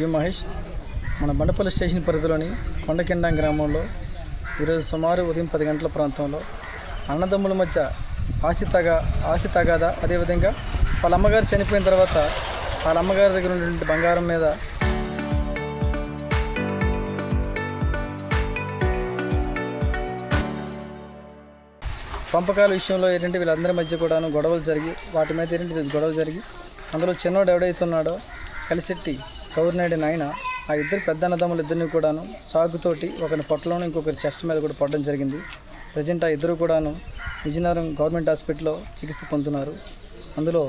You Mahesh మన Bandapalli station పరిధిలోని కొండకిండం గ్రామంలో ఈరోజు సుమారు ఉదయం 10 గంటల ప్రాంతంలో అన్నదమ్ముల మధ్య ఆస్తి తగాదా, అదేవిధంగా వాళ్ళ అమ్మగారు చనిపోయిన తర్వాత వాళ్ళ అమ్మగారి దగ్గర ఉన్నటువంటి బంగారం మీద పంపకాల విషయంలో ఏంటంటే వీళ్ళందరి మధ్య కూడాను గొడవలు జరిగి వాటి మీద ఏంటంటే గొడవ జరిగి అందులో చిన్నోడు ఎవడైతే ఉన్నాడో కలిసెట్టి కౌరినాయుడు నాయన ఆ ఇద్దరు పెద్ద అన్నదమ్ములు ఇద్దరిని కూడాను చాకుతోటి ఒకరి పొట్టలోను ఇంకొకరి చెస్ట్ మీద కూడా పడడం జరిగింది. ప్రజెంట్ ఆ ఇద్దరు కూడాను విజయనగరం గవర్నమెంట్ హాస్పిటల్లో చికిత్స పొందుతున్నారు. అందులో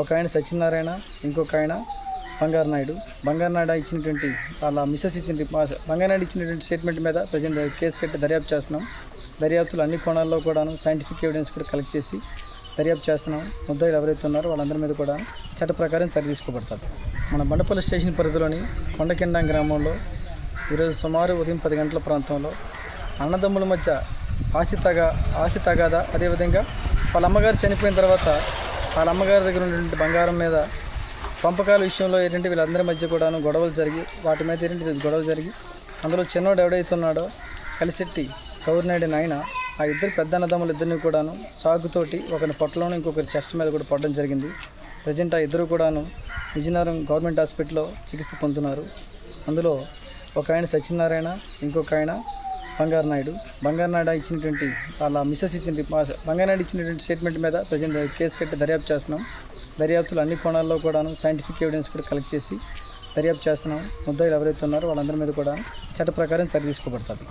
ఒక ఆయన సత్యనారాయణ, ఇంకొక ఆయన బంగారు నాయుడు ఇచ్చినటువంటి వాళ్ళ మిస్సెస్ బంగారు ఇచ్చినటువంటి స్టేట్మెంట్ మీద ప్రజెంట్ కేసు కట్టి దర్యాప్తు చేస్తున్నాం. దర్యాప్తులు అన్ని కోణాల్లో కూడాను సైంటిఫిక్ ఎవిడెన్స్ కూడా కలెక్ట్ చేసి దర్యాప్తు చేస్తున్నాం. ముద్దాయిలు ఎవరైతే ఉన్నారో వాళ్ళందరి మీద కూడా చట్ట ప్రకారం చర్య తీసుకోబడతారు. మన బండపల్లి స్టేషన్ పరిధిలోని కొండకిండం గ్రామంలో ఈరోజు సుమారు ఉదయం 10 గంటల ప్రాంతంలో అన్నదమ్ముల మధ్య ఆస్తి తగాదా, అదేవిధంగా వాళ్ళ అమ్మగారు చనిపోయిన తర్వాత వాళ్ళ అమ్మగారి దగ్గర ఉన్నటువంటి బంగారం మీద పంపకాల విషయంలో ఏంటంటే వీళ్ళందరి మధ్య కూడాను గొడవలు జరిగి వాటి మీద ఏంటంటే గొడవ జరిగి అందులో చిన్నోడు ఎవడైతే ఉన్నాడో కలిసెట్టి కౌరినాయుడు నాయన ఆ ఇద్దరు పెద్ద అన్నదమ్ములు ఇద్దరిని కూడాను చాకుతోటి ఒకరి పొట్టలోను ఇంకొకరి చెస్ట్ మీద కూడా పడడం జరిగింది. ప్రజెంట్ ఆ ఇద్దరు కూడాను విజయనగరం గవర్నమెంట్ హాస్పిటల్లో చికిత్స పొందుతున్నారు. అందులో ఒక ఆయన సత్యనారాయణ, ఇంకొక ఆయన బంగారు నాయుడు ఇచ్చినటువంటి వాళ్ళ మిస్సెస్ ఇచ్చినటువంటి స్టేట్మెంట్ మీద ప్రజెంట్ కేసు కట్టి దర్యాప్తు చేస్తున్నాం. దర్యాప్తులు అన్ని కోణాల్లో కూడాను సైంటిఫిక్ ఎవిడెన్స్ కూడా కలెక్ట్ చేసి దర్యాప్తు చేస్తున్నాం. ముద్దాయిలు ఎవరైతే ఉన్నారో వాళ్ళందరి మీద కూడా చట్ట ప్రకారం చర్య తీసుకోబడతారు.